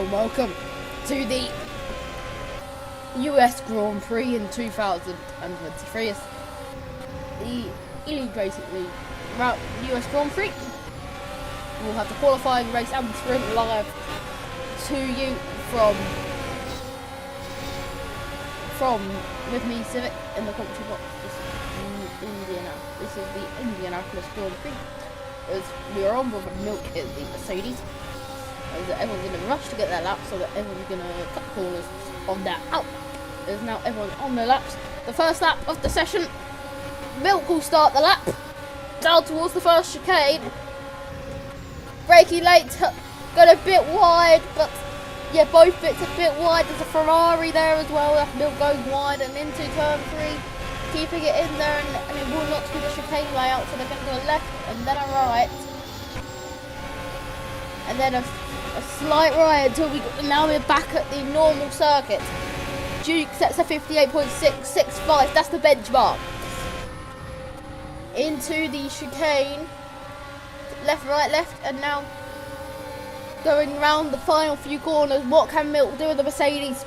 and welcome to the US Grand Prix in 2023. It's the Elite basically about US Grand Prix. We'll have the qualifying race and sprint live to you from with me, Civic, in the commentary box. This is the Indianapolis Grand Prix. As we are on board with milk in the Mercedes. Everyone's going to rush to get their laps, so that everyone's going to cut corners on their out. There's now everyone on their laps. The first lap of the session, Milk will start the lap down towards the first chicane. Braking late, got a bit wide, but yeah, both bits a bit wide. There's a Ferrari there as well. Milk goes wide and into turn 3, keeping it in there, and it will not be the chicane layout, so they're going to go left and then a right, and then a slight right until now we're back at the normal circuit. Duke sets a 58.665, that's the benchmark. Into the chicane, left, right, left, and now going round the final few corners. What can Milk do with the Mercedes?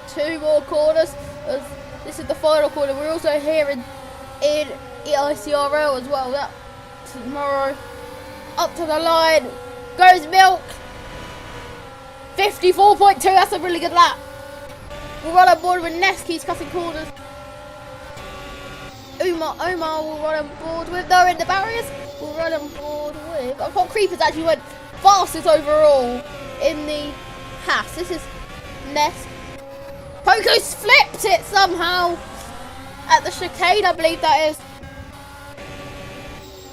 2 more corners, as this is the final corner. We're also here in ERL as well. That tomorrow. Up to the line goes Milk. 54.2, that's a really good lap. We'll run on board with Ness, he's cutting corners. Omar will run on board with, no, in the barriers. We'll run on board with, I thought Creepers actually went fastest overall in the Haas. This is Ness. Poco's flipped it somehow at the chicane, I believe that is.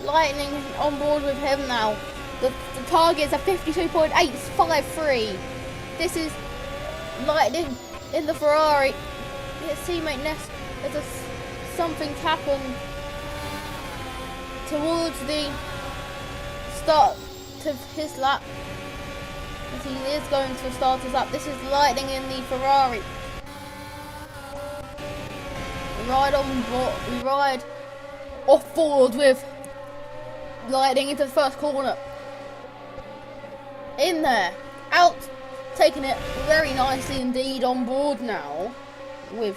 Lightning on board with him now. The target's a 52.853. This is Lightning in the Ferrari. His teammate Ness, something's happened towards the start of his lap. As he is going to start his lap. This is Lightning in the Ferrari. We ride off board with Lightning into the first corner. In there, out, taking it very nicely indeed on board now with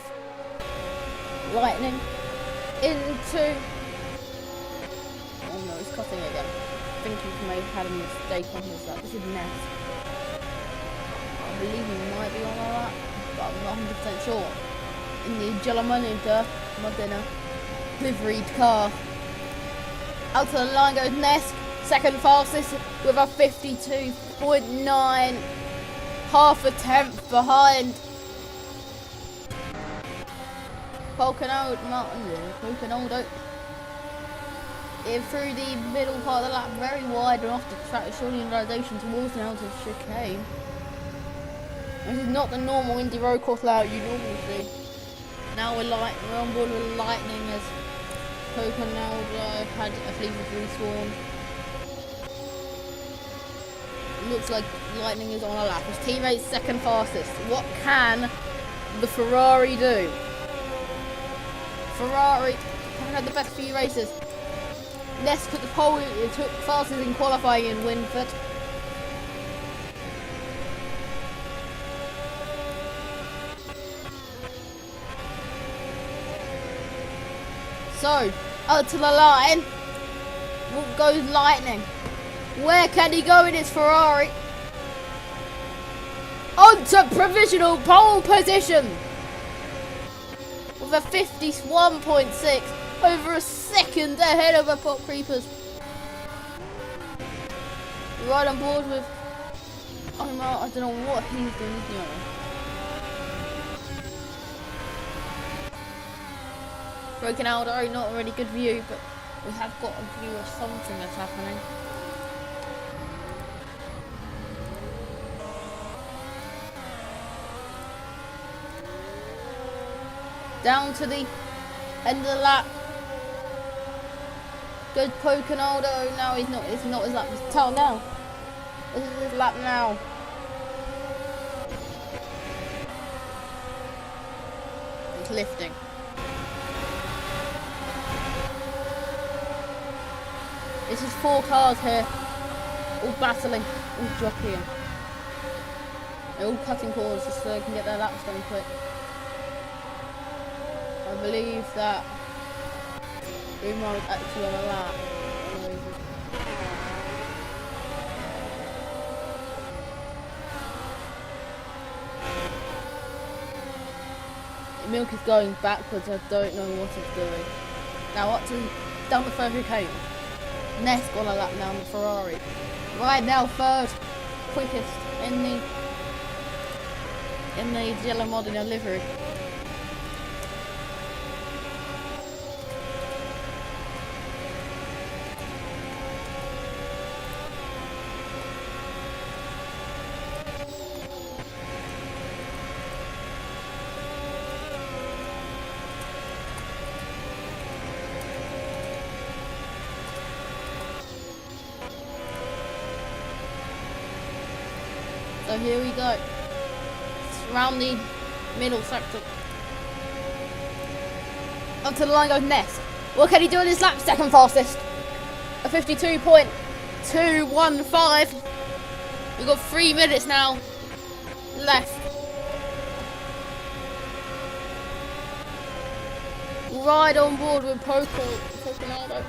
Lightning into. Oh no, he's cutting again. I think he may have had a mistake on his lap. This is Ness. I believe he might be on our lap, but I'm not 100% sure. In the Jalamanita Modena liveried car. Out to the line goes Ness, second fastest with a 52.9, half a tenth behind. Pocanaldo in through the middle part of the lap, very wide and off the track, shortly in rotation towards the outer chicane. This is not the normal Indy road course layout you normally see. Now we're on board with Lightning as Pocanaldo had a fleet of respawn. Looks like Lightning is on a lap. His teammate's second fastest. What can the Ferrari do? Ferrari haven't had the best few races. Ness took the pole, it took fastest in qualifying in Winford. So, out to the line goes Lightning. Where can he go in his Ferrari? Onto provisional pole position with a 51.6, over a second ahead of the Pop Creepers. Right on board with Omar. I don't know what he's doing here. Broken out, not a really good view, but we have got a view of something that's happening. Down to the end of the lap goes Pocanaldo. Now it's not his lap, it's tell now. This is his lap now. It's lifting. This is 4 cars here. all battling, all jockeying. They're all cutting corners just so they can get their laps done quick. I believe that Umar was actually on a lap. Milk is going backwards. I don't know what it's doing. Now up to down the third chicane. Ness on a lap now on the Ferrari. Right now third quickest in the yellow Modena livery. So here we go. Around the middle sector. Up to the line goes Ness. What can he do in his lap? Second fastest. A 52.215. We've got 3 minutes now left. Right on board with Poconado.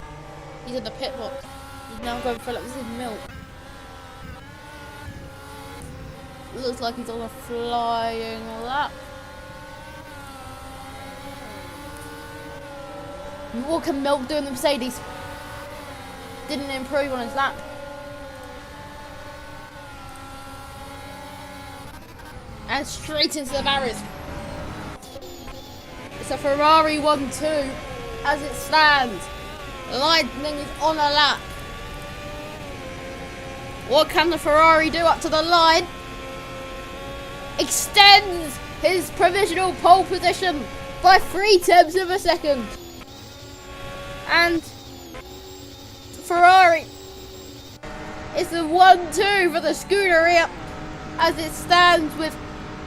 He's in the pit box. He's now going for a lap. This is Milk. Looks like he's on a flying lap. What can Milk do in the Mercedes? Didn't improve on his lap. And straight into the barriers. It's a Ferrari 1-2 as it stands. Lightning is on a lap. What can the Ferrari do up to the line? Extends his provisional pole position by 0.3 of a second. And Ferrari is the 1-2 for the Scuderia as it stands with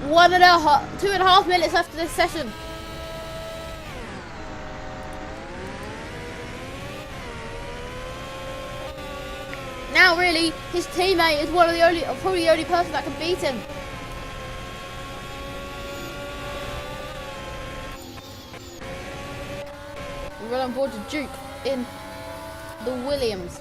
2.5 minutes left of this session. Now really, his teammate is probably the only person that can beat him. We run on board to Duke in the Williams.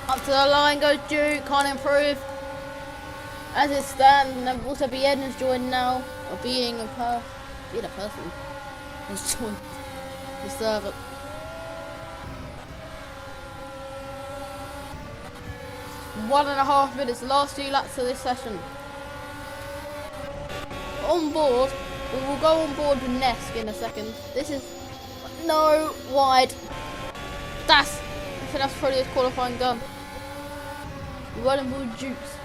Up to the line goes Duke, can't improve. As it stands, and also Bien has joined now, or being a person has joined the server. One and a half minutes, last few laps of this session. On board, we will go on board with Nesk in a second. This is no wide. I think that's probably his qualifying gun. We're running with Dukes.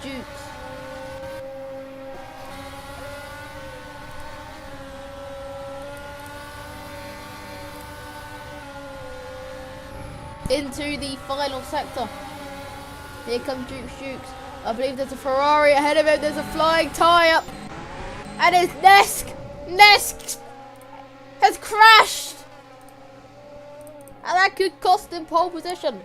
Into the final sector. Here comes Dukes. I believe there's a Ferrari ahead of him. There's a flying tyre. And it's Nesk. Nesk has crashed. And that could cost him pole position.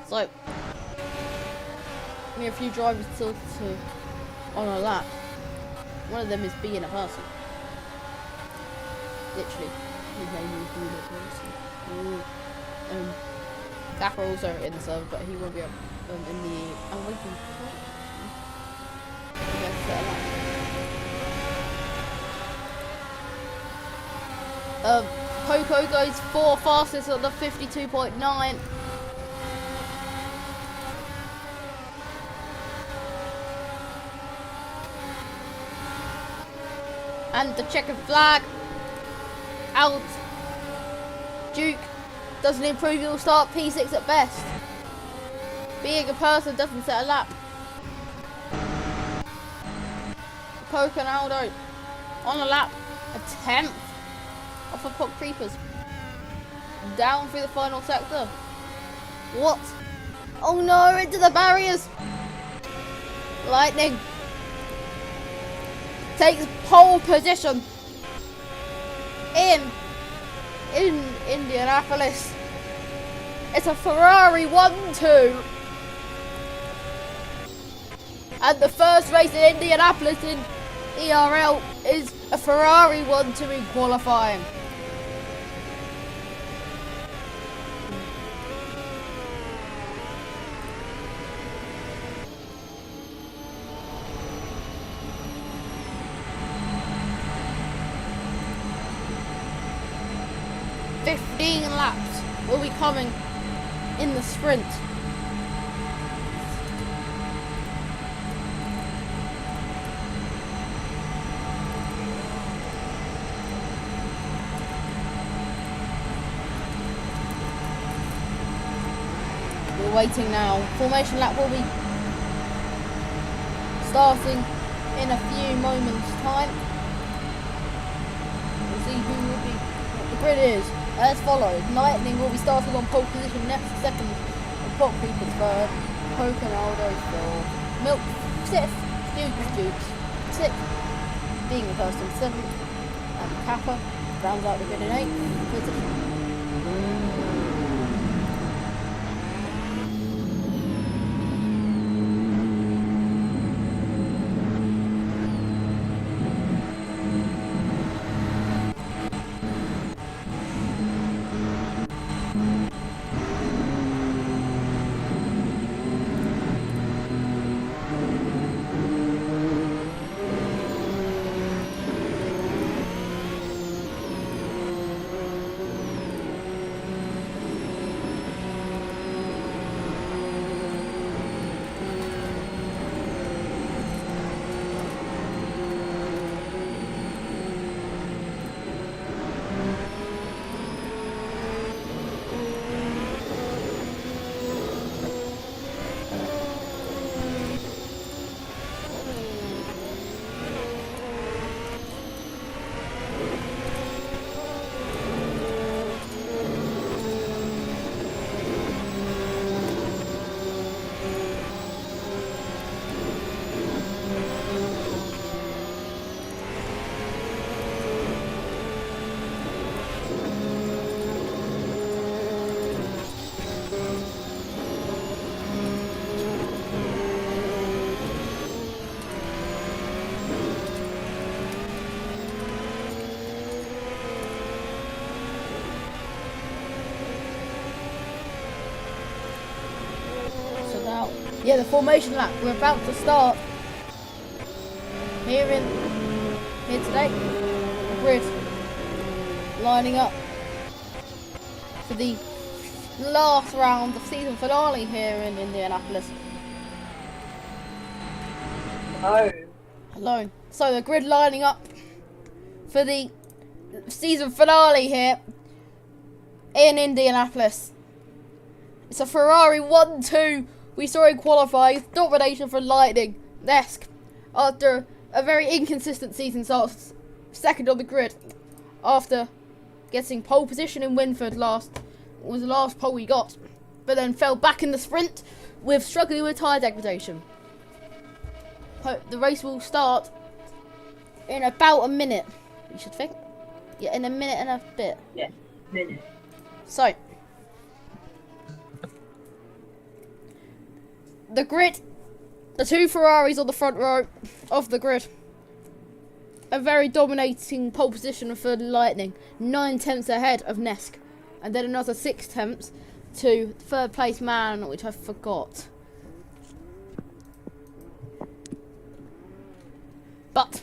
So, we have a few drivers still on a lap. One of them is being a person. Literally. His name is being a person. Gaffer also in the server, but he won't be up in the... I'm waiting for Poco goes 4 fastest at the 52.9. And the checkered flag out. Duke doesn't improve, he'll start P6 at best. Being a person doesn't set a lap. Coconado on a lap, a 10th off of Pop Creepers. Down through the final sector. What? Oh no, into the barriers. Lightning takes pole position in Indianapolis. It's a Ferrari 1-2. And the first race in Indianapolis in ERL is a Ferrari 1-2 in qualifying. Laps will be coming in the sprint. We're waiting now. Formation lap will be starting in a few moments' time. We'll see who will be, what the grid is. As follows, Lightning will be starting on pole position next, second, and Pop Creepers third, Coconado fourth, Milk fifth, Dukes sixth, Being the Person seventh, and Kappa rounds out the grid in eighth position. Yeah, the formation lap, we're about to start. Here today, the grid lining up for the last round of season finale here in Indianapolis. Hello. So the grid lining up for the season finale here in Indianapolis. It's a Ferrari 1-2. We saw in qualifying, domination for Lightning. Nesk, after a very inconsistent season, starts second on the grid. After getting pole position in Winford was the last pole we got. But then fell back in the sprint with struggling with tyre degradation. The race will start in about a minute, you should think. Yeah, in a minute and a bit. Yeah, minute. So, the grid, the two Ferraris on the front row of the grid. A very dominating pole position for Lightning. 9 tenths ahead of Nesk. And then another 6 tenths to third place man, which I forgot. But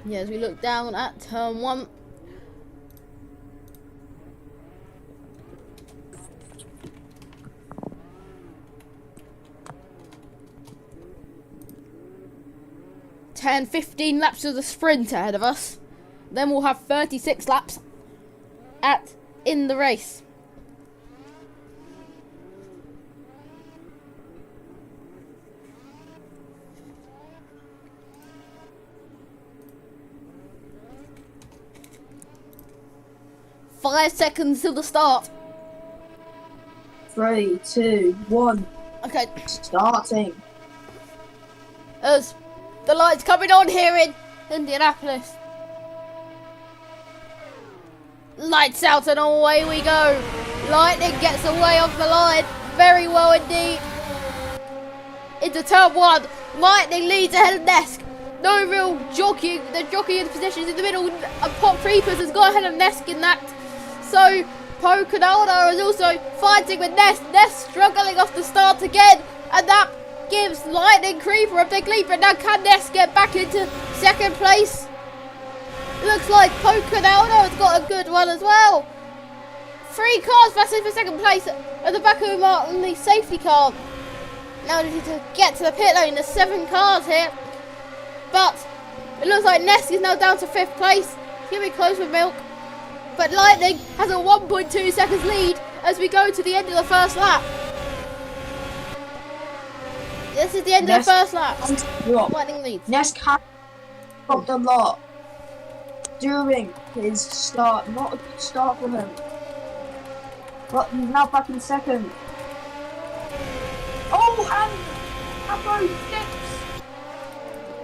yeah, as we look down at turn 1, 10, 15 laps of the sprint ahead of us. Then we'll have 36 laps in the race. Five seconds till the start. 3, 2, 1. Okay. Starting. As the lights coming on here in Indianapolis. Lights out and away we go. Lightning gets away off the line. Very well indeed. Into turn 1. Lightning leads ahead of Nesk. No real jockeying. The jockey in positions in the middle. And Pop Creepers has got ahead of Nesk in that. So Pocanaldo is also fighting with Nest. Nest struggling off the start again. And that gives Lightning Creeper a big leap. And now can Nest get back into second place? Looks like Pocanaldo has got a good one as well. 3 cars battling for second place at the back of him on the safety car. Now we need to get to the pit lane. There's 7 cars here. But it looks like Nest is now down to 5th place. It's going to be close with Milk. But Lightning has a 1.2 seconds lead as we go to the end of the first lap. This is the end of the first lap. Lightning leads. Nest has dropped a lot during his start. Not a good start for him. But he's now back in second. Oh, and Apo slips.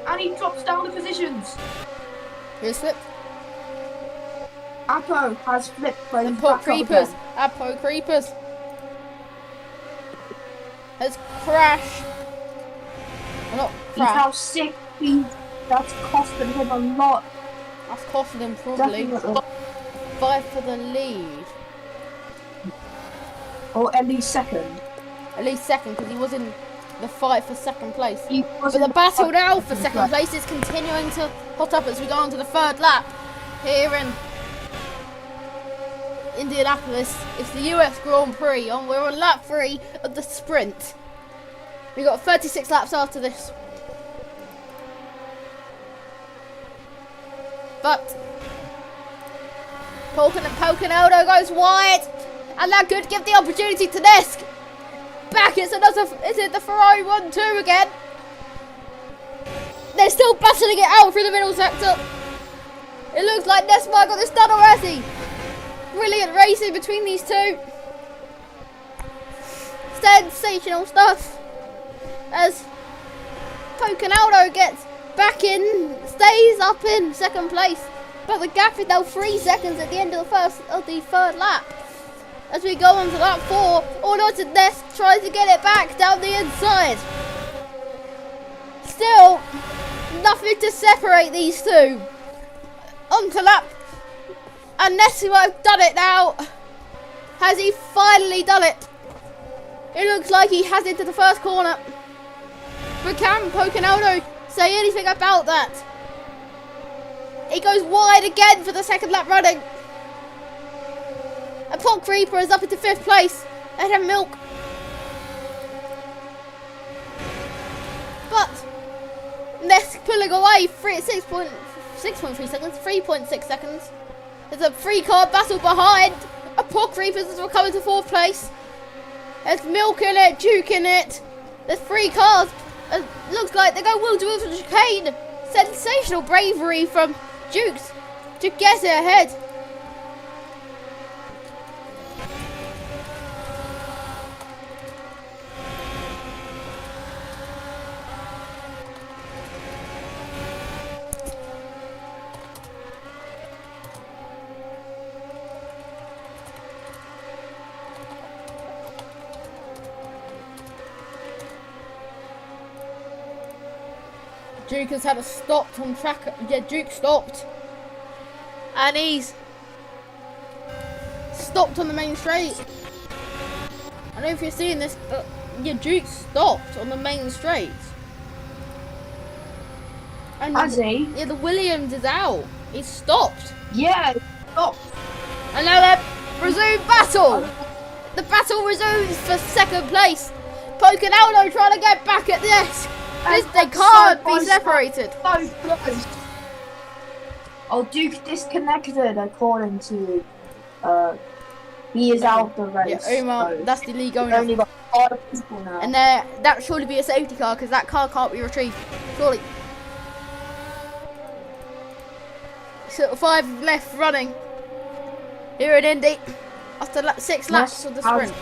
And he drops down the positions. Who's flipped? Apo has flipped. And Pop Creepers. Apo Creepers has crashed. Well, not He's crashed. now 6th. That's costing him a lot. That's costing him probably Definitely. 5 for the lead. Or at least second. At least second, because he was in the fight for second place. He was But in the battle fight now for for second place is continuing to hot up as we go on to the third lap here in Indianapolis. It's the US Grand Prix, and we're on lap 3 of the sprint. We got 36 laps after this. But Pocanaldo goes wide, and that could give the opportunity to Nesk. Back, is it the Ferrari 1-2 again? They're still battling it out through the middle sector. It looks like Nesk might got this done already. Brilliant racing between these two. Sensational stuff. As Pocanaldo gets back in, stays up in second place, but the gap is now 3 seconds at the end of the third lap. As we go on to lap 4, all on to Nest, tries to get it back down the inside. Still, nothing to separate these two. On to lap, and Nest might have done it now. Has he finally done it? It looks like he has into the first corner. But can Pocanaldo say anything about that? He goes wide again for the second lap running. And Pop Creeper is up into 5th place ahead of Milk. But Nesk pulling away 6.3 seconds, 3.6 seconds. There's a 3-car battle behind. And Pop Creepers is coming to 4th place. There's Milk in it, Duke in it. There's 3 cars. Looks like they go wheel to wheel for the chicane. Sensational bravery from Dukes to get it ahead. Duke has had a stopped on track. Yeah, Duke stopped. And he's stopped on the main straight. I don't know if you're seeing this, but yeah, Duke stopped on the main straight. And Has he? yeah, the Williams is out. He's stopped. Yeah, stop. And now they resume battle. The battle resumes for second place. Pocanaldo trying to get back at this. They can't be separated. So close. Oh, Duke disconnected according to he is out the race. Yeah, Omar, so that's the league going only off. got 5 people now. And that surely be a safety car because that car can't be retrieved. Surely. So 5 left running. Here in Indy. After 6 laps of the sprint.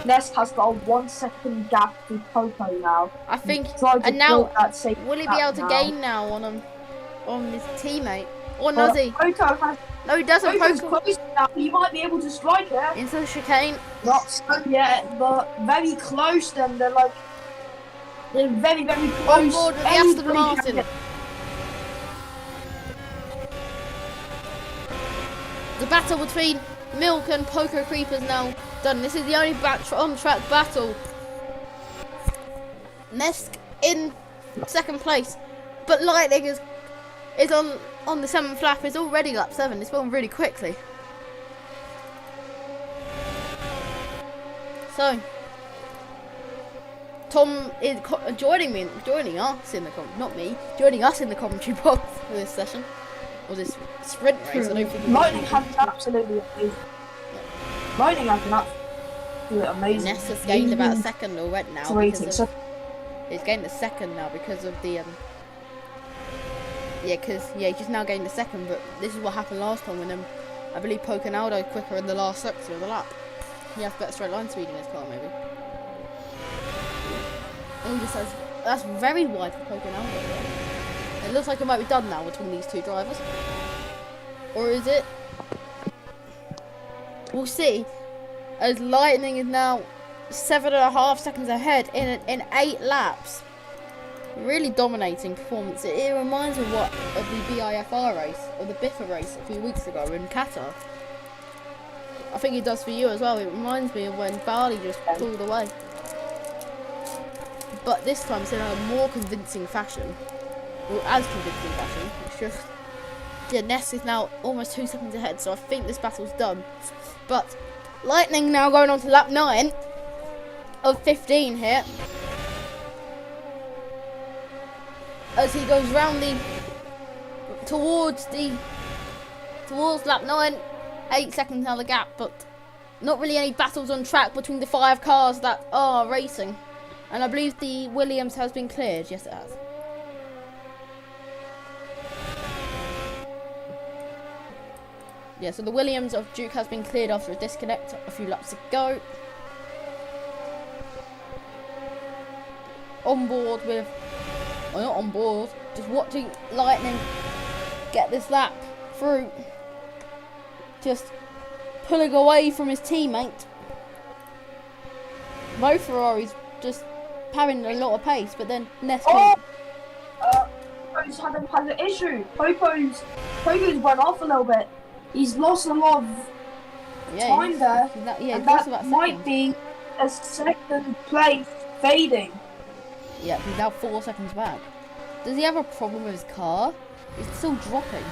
Nest has got a 1 second gap to Coco now. I think. And now, will he be able to gain now on his teammate? Or does he? Coco has. No, he doesn't. Coco's close now. He might be able to strike it. Into the chicane. Not so yet, but very close. Then they're very, very close. On board with the Aston Martin. The battle between Milk and Poco Creeper's now done. This is the only on-track battle. Nesk in 2nd place, but Lightning is on the 7th lap. It's already lap 7. It's going really quickly. So Tom is joining us in the commentary box for this session. Or this sprint race. I don't think Lightning has been absolutely amazing. Lightning has been absolutely amazing. Ness has gained about a second already now. He's gained a second now because of the he's just now gained a second. But this is what happened last time when I believe Poconaldo quicker in the last sector of the lap. He has better straight line speed in his car maybe. Oh, that's very wide for Poconaldo. It looks like it might be done now between these 2 drivers. Or is it? We'll see. As Lightning is now 7.5 seconds ahead in 8 laps. Really dominating performance. It reminds me of the BIFR race, or the Biffa race a few weeks ago in Qatar. I think it does for you as well. It reminds me of when Barley just pulled away. But this time it's in a more convincing fashion. Well, as convincing fashion. It's just... Yeah, Ness is now almost 2 seconds ahead, so I think this battle's done. But Lightning now going on to lap 9 of 15 here. As he goes round towards lap 9, 8 seconds now the gap, but not really any battles on track between the 5 cars that are racing. And I believe the Williams has been cleared. Yes, it has. Yeah, so the Williams of Duke has been cleared after a disconnect a few laps ago. On board with... Well, not on board. Just watching Lightning get this lap through. Just pulling away from his teammate. Both Ferraris just having a lot of pace, but then Ness... Poco's had an issue. Poco's went off a little bit. He's lost a lot of time there. That might be a 2nd place fading. Yeah, he's now 4 seconds back. Does he have a problem with his car? It's still dropping.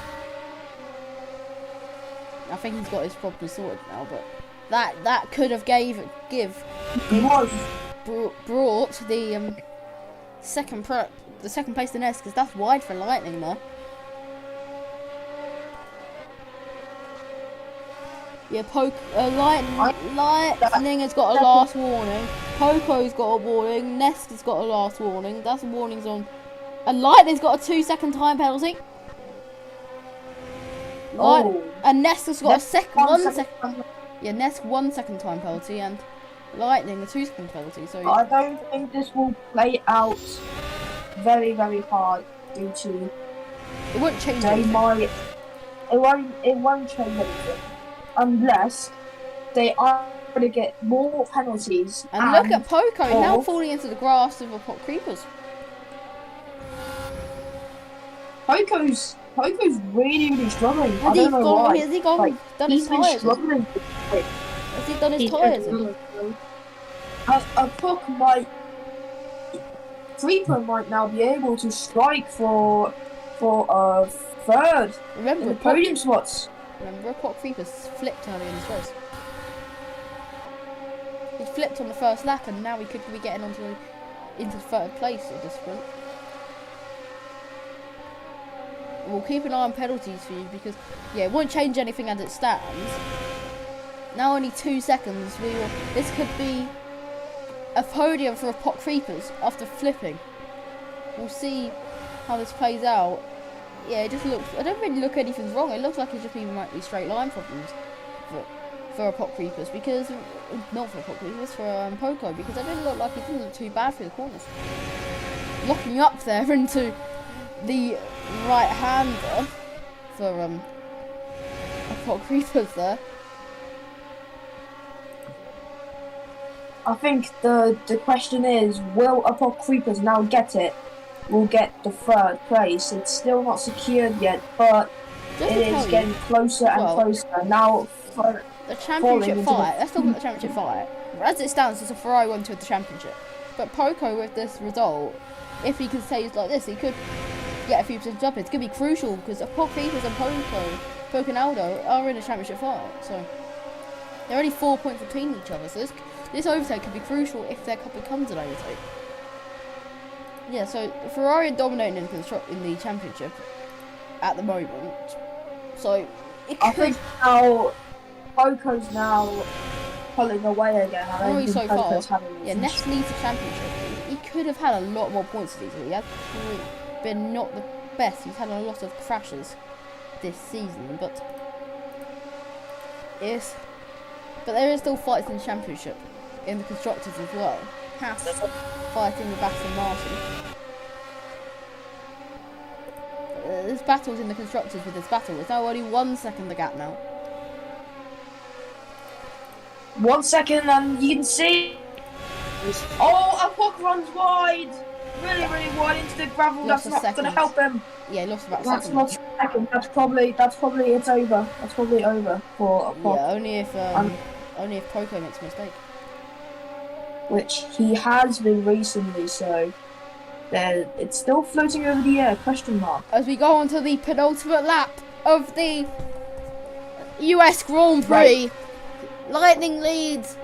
I think he's got his problem sorted now, but that could have brought the second place to Ness, because that's wide for Lightning there. Yeah, Lightning has got a last warning. Poco's got a warning. Nest has got a last warning. That's warnings on. And Lightning's got a 2-second time penalty. And Nest has got a 1 second. Yeah, Nest 1 second time penalty and Lightning a 2-second penalty. So I don't think this will play out very, very hard due to. It won't change anything. It won't change anything. Unless they are going to get more penalties. And look at Poco now falling into the grass of the pot creepers. Poco's really struggling. I don't know why. Has he done his tyres? Has he done his tyres? A puck Creeper might now be able to strike for 3rd. Remember, in the podium spots. Remember, a pot creeper flipped earlier in this race. He flipped on the first lap, and now he could be getting onto into third place of this sprint. We'll keep an eye on penalties for you because, yeah, it won't change anything as it stands. Now only 2 seconds. This could be a podium for a pot creepers after flipping. We'll see how this plays out. Yeah, it just looks. I don't really look anything wrong. It looks like it just might be straight line problems for a pot creepers because not for a pot creepers for Poco because it didn't look like it didn't look too bad through the corners. Locking up there into the right-hander for a pot creepers there. I think the question is, will a pot creepers now get it? Will get the third place. It's still not secured yet, but it is getting closer and closer. Now for the championship fight. Let's talk about the championship fight. As it stands, it's a Ferrari 1-2 at the championship. But Poco with this result, if he can stay like this, he could get a few percent up. It's going to be crucial because Pot Creepers and Poco and Aldo are in a championship fight. So they're only 4 points between each other. So this overtake could be crucial if their cup becomes an overtake. Yeah, so Ferrari are dominating in the championship at the moment. So I think now Poco's now pulling away again. Only so far. Yeah, next leads the championship. He could have had a lot more points this season. He has been not the best. He's had a lot of crashes this season, but there is still fights in the championship in the constructors as well. Haas fighting with Aston Martin. There's battles in the constructors with this battle. It's now only 1 second the gap now. 1 second and you can see. Oh, a puck runs wide. Really wide into the gravel. That's not going to help him. Yeah, he lost about a second. second. Not a second. That's probably it's over. That's probably over for a puck. Yeah, only if Poco makes a mistake. Which he has been recently, so it's still floating over the air, question mark. As we go on to the penultimate lap of the US Grand Prix, right. Lightning leads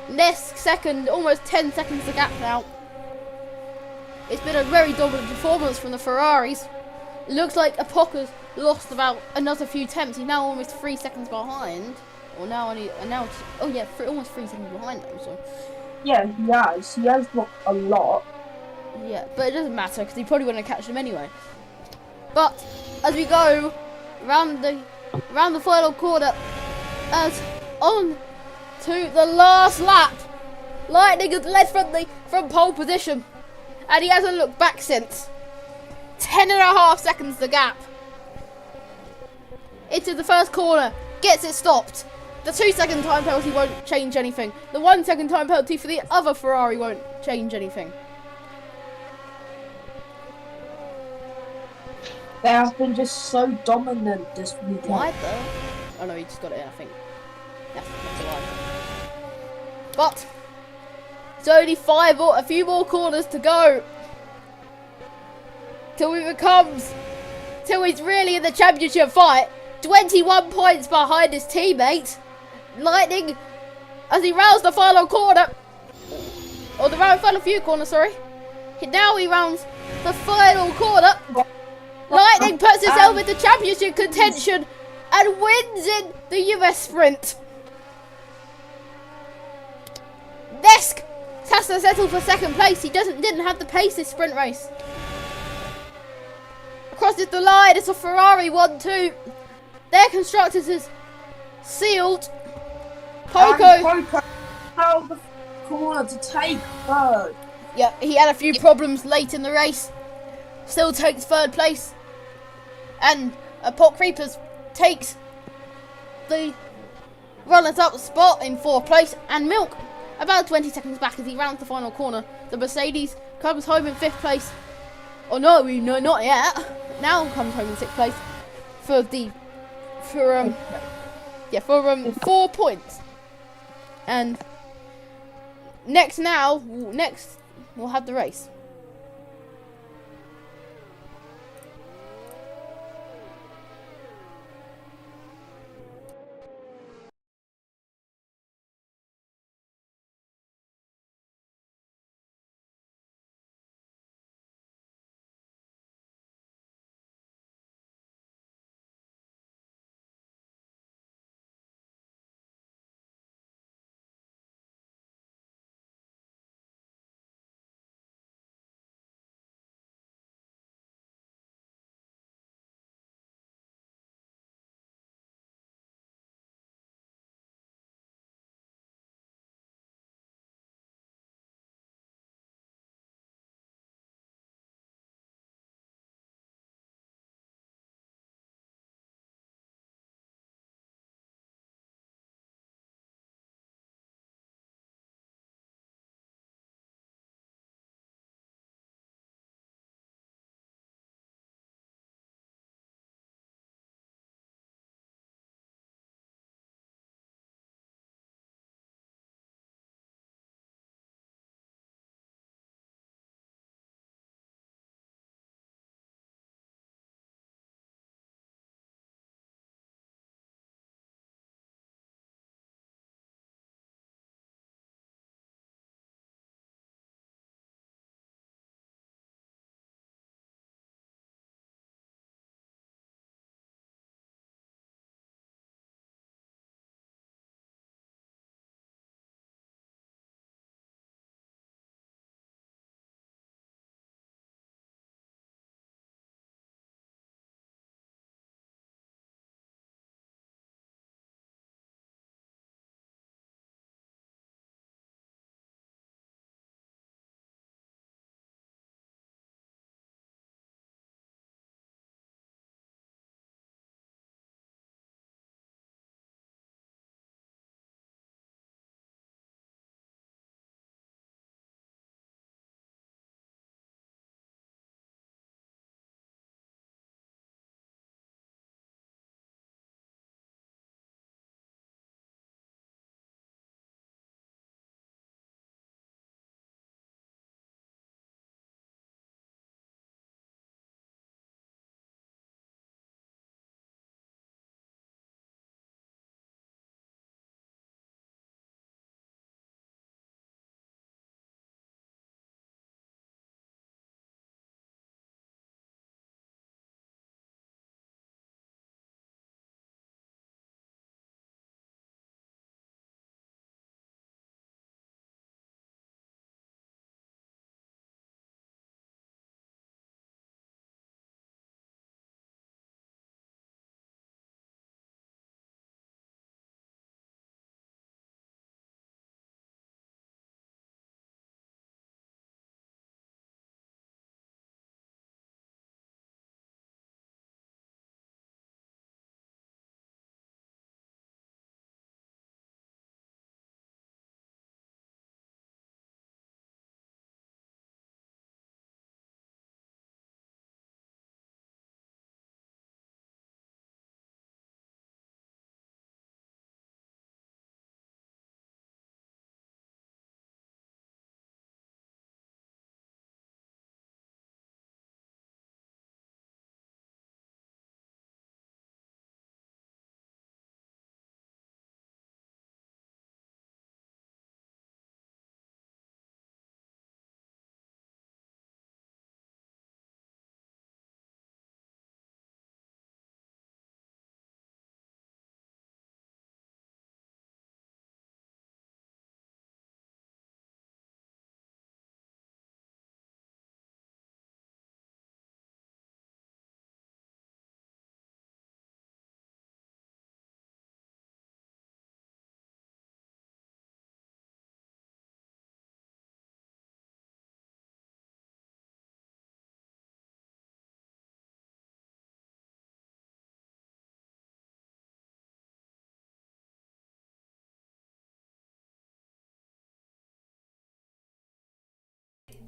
next second, almost 10 seconds the gap now. It's been a very dominant performance from the Ferraris. It looks like Apoca's lost about another few tenths. He's now almost 3 seconds behind. Or almost 3 seconds behind them, so. Yeah, he has. He has lost a lot. Yeah, but it doesn't matter because he probably wouldn't catch them anyway. But as we go round the final quarter, as on to the last lap, Lightning has led from pole position, and he hasn't looked back since. 10.5 seconds the gap. Into the first corner, gets it stopped. The 2 second time penalty won't change anything. The 1 second time penalty for the other Ferrari won't change anything. They have been just so dominant this weekend. Why though? Oh no, he just got it in, I think. That's why. But it's only a few more corners to go till he's really in the championship fight. 21 points behind his teammate. Lightning, as he rounds the final corner, or the final few corners, sorry. Now he rounds the final corner. Lightning puts himself into championship contention and wins in the US sprint. Nesk has to settle for second place. He didn't have the pace this sprint race. Crosses the line. It's a Ferrari 1-2. Their constructors is sealed. Poco held the corner to take third. Yeah, he had a few problems late in the race. Still takes third place. And Pot Creepers takes the runners-up spot in fourth place. And Milk about 20 seconds back as he rounds the final corner. The Mercedes comes home in fifth place. Oh no, not yet. Now comes home in sixth place for 4 points. And next we'll have the race.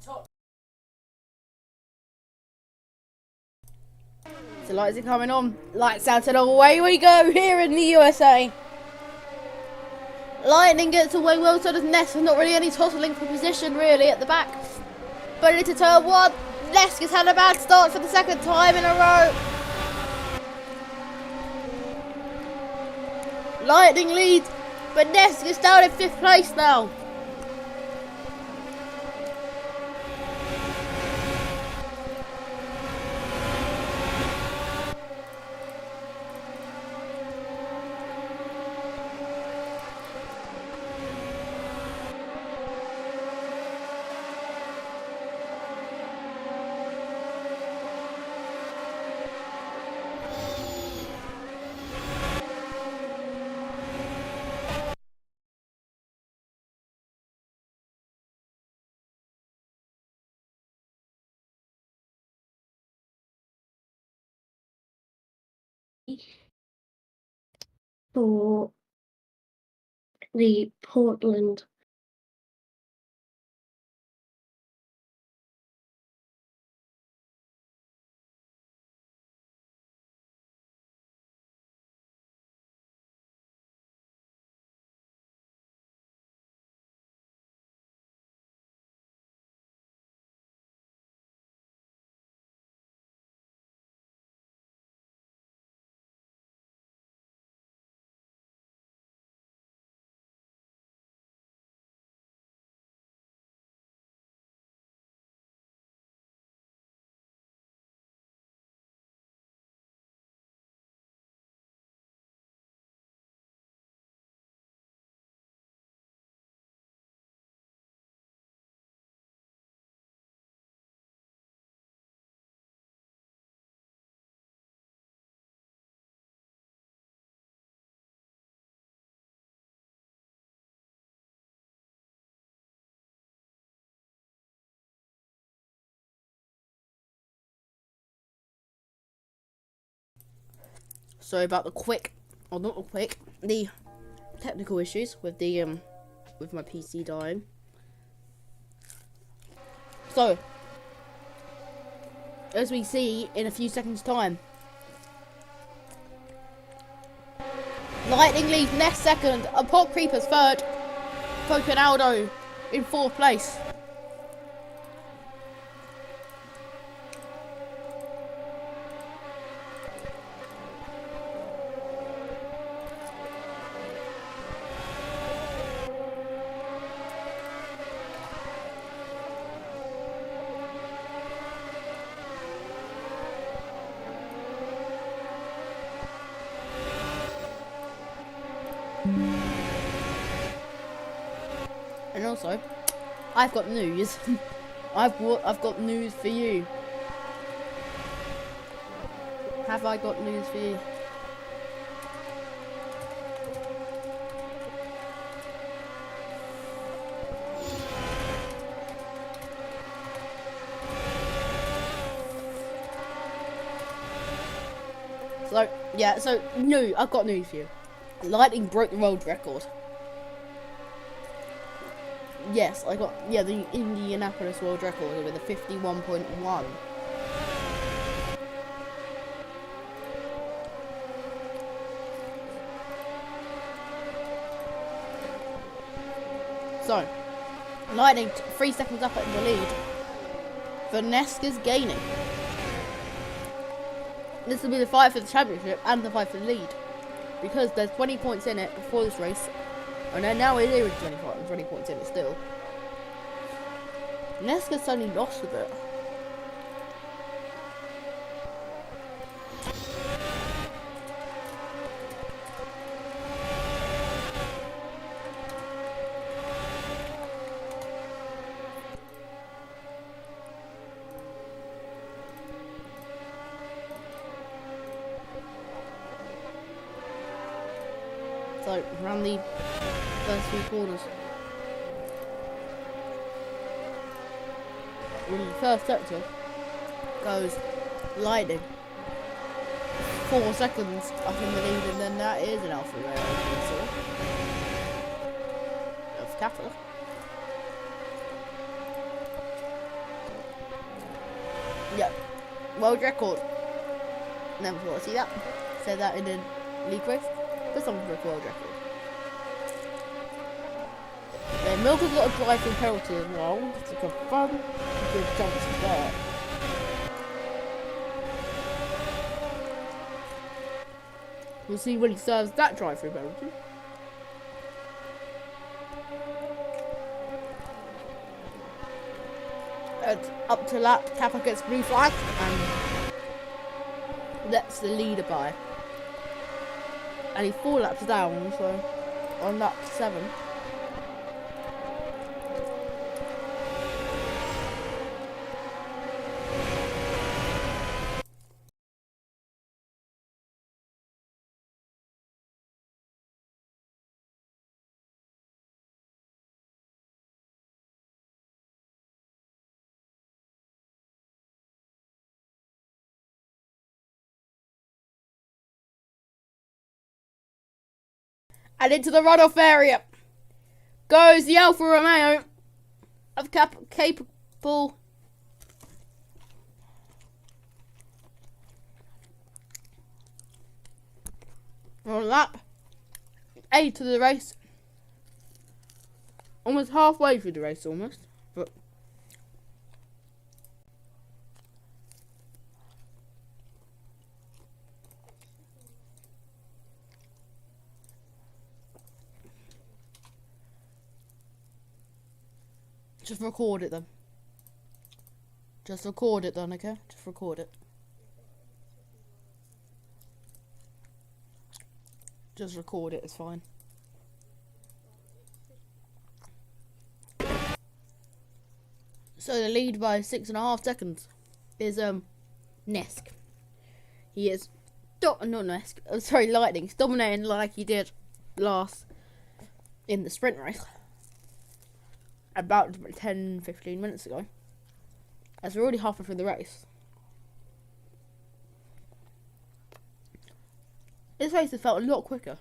So lights are coming on. Lights out and away we go here in the USA. Lightning gets away well, so does Ness. There's not really any tossling for position really at the back. But into turn one. Ness has had a bad start for the second time in a row. Lightning leads, but Ness is down in 5th place now. For the Portland Sorry about the the technical issues with the with my PC dying. So, as we see in a few seconds' time, Lightning leads Ness 2nd, and Pop Creeper's 3rd, Coconaldo in 4th place. And also, I've got news. I've got news for you. Have I got news for you? So, yeah, I've got news for you. Lightning broke the world record. Yes, the Indianapolis world record with a 51.1. So, Lightning 3 seconds up in the lead. Vanessa's gaining. This will be the fight for the championship and the fight for the lead, because there's 20 points in it before this race, and then now it is 20 points in it still. Neska's suddenly lost a bit. So, around the first 3 corners. In the first sector goes Lightning. 4 seconds up in the lead, and then that is an Alpha Rare of Capital. Yep. World record. Never thought I'd see that. Said that in a league race. But someone broke a world record. Yeah, Milk has got a driving penalty as well. It's like a fun, good jump start. We'll see when he serves that drive-through penalty. Up to lap, Kappa gets blue flag and lets the leader by. And he's 4 laps down, so on lap 7. And into the runoff area goes the Alfa Romeo of capable on lap 8 of the race. Almost halfway through the race, but just record it then. Just record it then, okay? Just record it. Just record it, it's fine. So the lead by 6.5 seconds is Nesk. He is not Nesk. Sorry, Lightning. He's dominating like he did last in the sprint race. About 10-15 minutes ago. As we're already halfway through the race. This race has felt a lot quicker.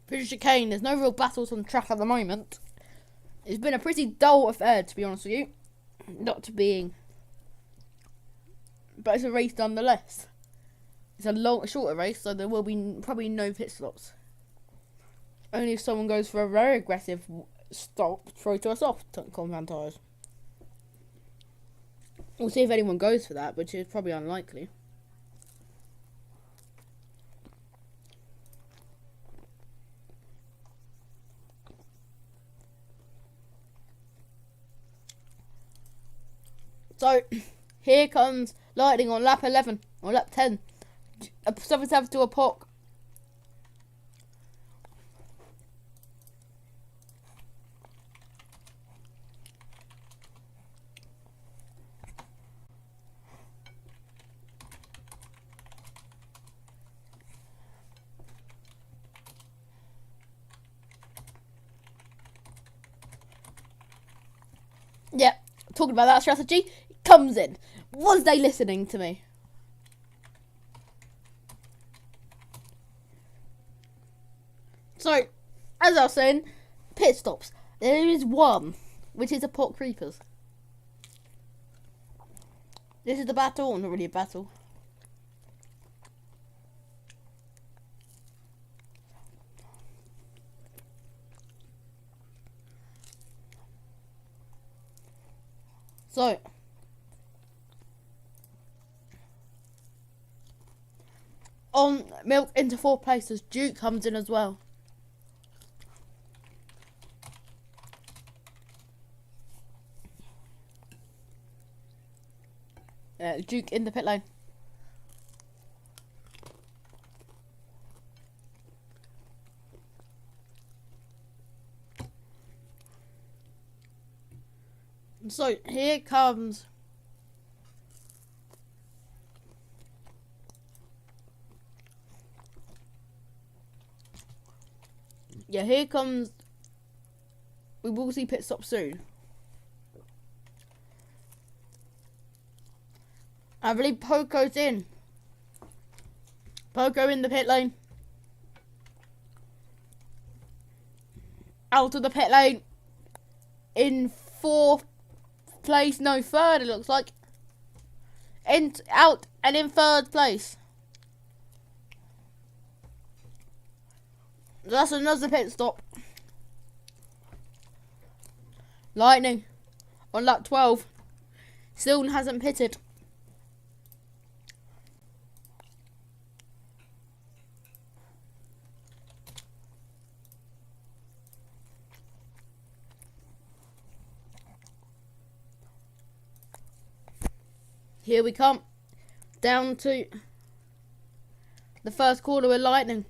British chicane, there's no real battles on the track at the moment. It's been a pretty dull affair, to be honest with you. Not to being, but it's a race nonetheless. It's a shorter race, so there will be probably no pit stops. Only if someone goes for a very aggressive stop, throw to a soft compound tyres. We'll see if anyone goes for that, which is probably unlikely. So, here comes Lightning on lap 11, or lap 10. 7-7 to a POC. Yeah, talking about that strategy. Comes in. Was they listening to me? So, as I was saying, pit stops. There is one, which is a pot creepers. This is the battle, or not really a battle. So, on Milk into 4th places, Duke comes in as well. Duke in the pit lane. So here comes we will see pit stop soon. I believe Poco's in. Poco in the pit lane. Out of the pit lane. In 4th place, no, 3rd it looks like. Out and in 3rd place. That's another pit stop. Lightning on lap 12. Still hasn't pitted. Here we come. Down to the first corner with Lightning.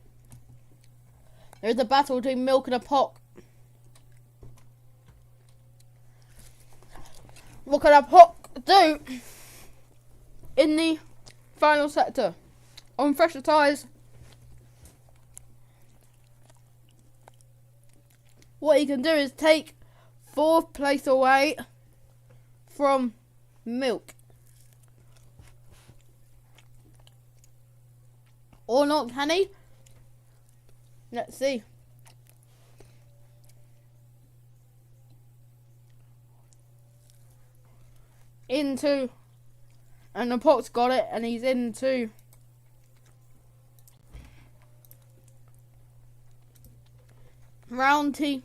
There's a battle between Milk and a Pock. What can a Pock do in the final sector? On fresher tyres. What he can do is take 4th place away from Milk. Or not, can he? Let's see. Into, and the Pock's got it, and he's into round T.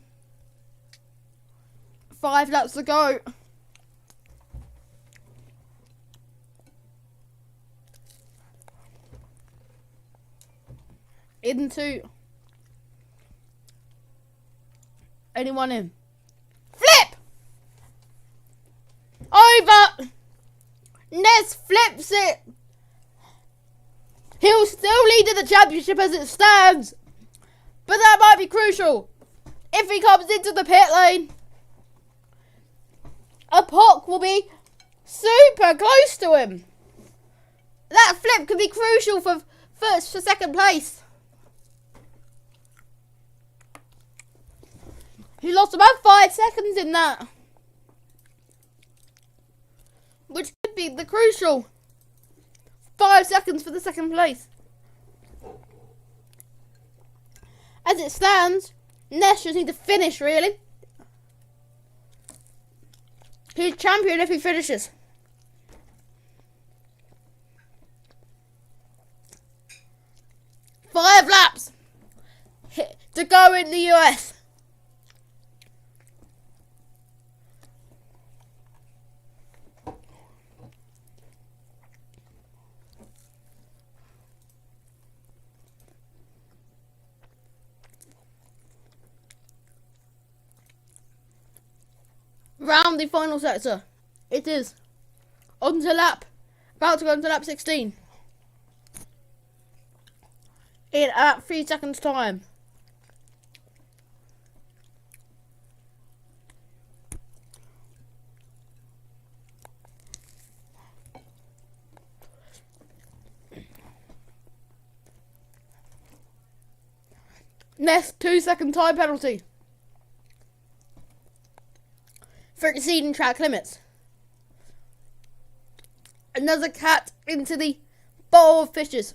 5 laps to go. Into anyone in. Flip! Over! Ness flips it! He'll still lead in the championship as it stands. But that might be crucial. If he comes into the pit lane, a Pock will be super close to him. That flip could be crucial for second place. He lost about 5 seconds in that. Which could be the crucial 5 seconds for the second place. As it stands, Ness just need to finish, really. He's champion if he finishes. Five laps to go in the US. Round the final sector. It is on to lap, about to go on to lap 16. In at 3 seconds time. Next 2 second time penalty for exceeding track limits. Another cat into the bowl of fishes.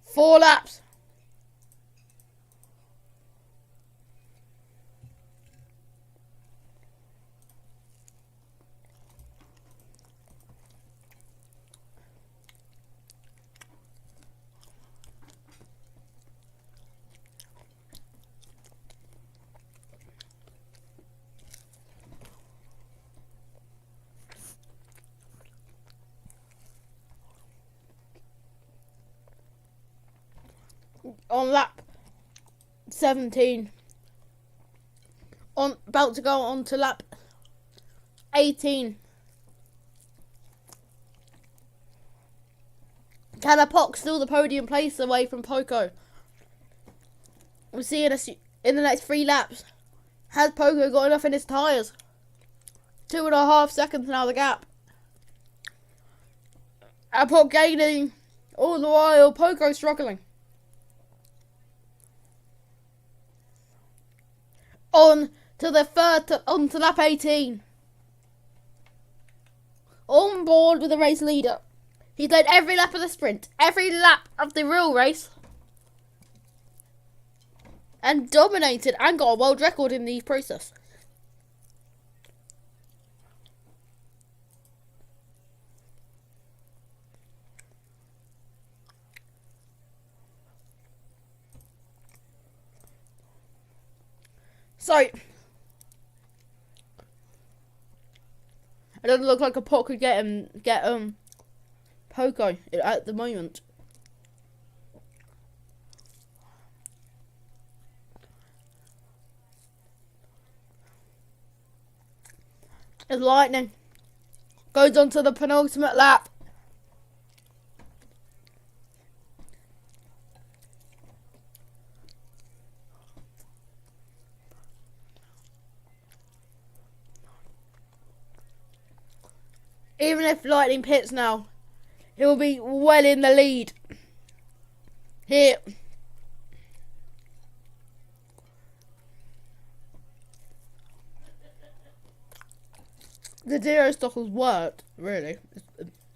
Four laps. On lap 17, about to go on to lap 18. Can a Pock steal the podium place away from Poco? We'll see in the next 3 laps. Has Poco got enough in his tyres? 2.5 seconds now the gap. A Pock gaining All the while, Poco's struggling. On to lap 18. On board with the race leader. He led every lap of the sprint, every lap of the real race, and dominated and got a world record in the process. So, it doesn't look like a pot could get Poco at the moment. As Lightning goes on to the penultimate lap. Even if Lightning pits now, he will be well in the lead. Here. The zero stop has worked, really.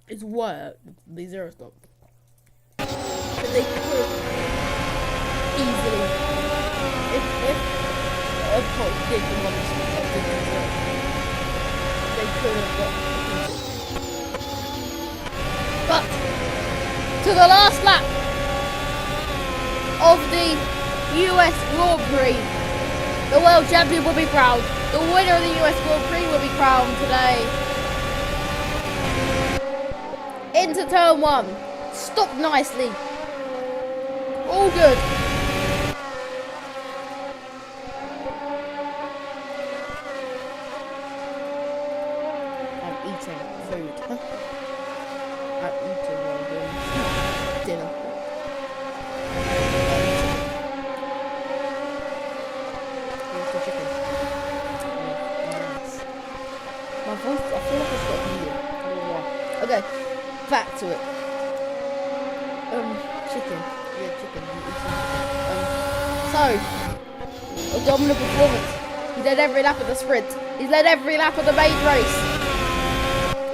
It's worked, the zero stop. But they could easily, if a pot did the one they could have got. But to the last lap of the US Grand Prix, the world champion will be crowned. The winner of the US Grand Prix will be crowned today. Into turn 1. Stopped nicely. All good. I'm eating food. I'm eating while doing dinner. Here's the chicken. Nice. My voice, I feel like it's got heated. I don't know why. Okay, back to it. Chicken. Yeah, chicken. So, a dominant performance. He led every lap of the sprint. He's led every lap of the main race.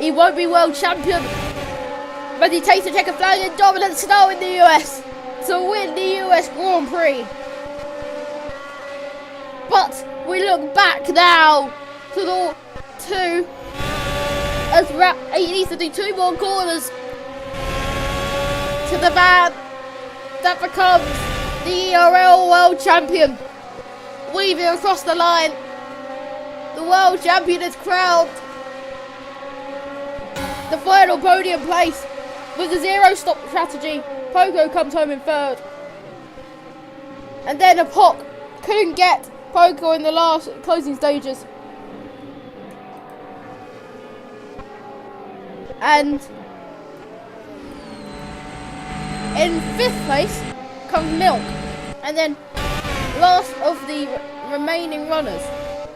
He won't be world champion, but he takes a checker flag in dominant style in the US to win the US Grand Prix. But we look back now to the two, as he needs to do 2 more corners to the man that becomes the ERL world champion. Weaving across the line, the world champion is crowned. The final podium place with the zero stop strategy. Poco comes home in 3rd. And then a POC couldn't get Poco in the last closing stages. And in 5th place comes Milk. And then last of the remaining runners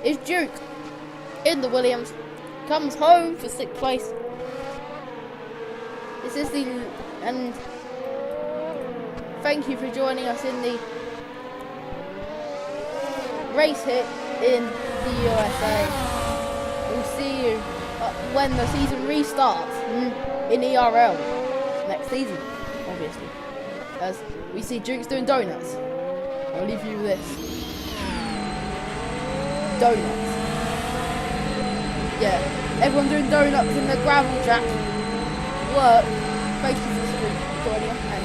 is Duke in the Williams. Comes home for 6th place. This is the, and thank you for joining us in the race here in the USA. We'll see you when the season restarts in ERL next season, obviously. As we see Duke's doing donuts. I'll leave you with this. Donuts. Yeah, everyone doing donuts in the gravel track. Work. Thank you for joining us. And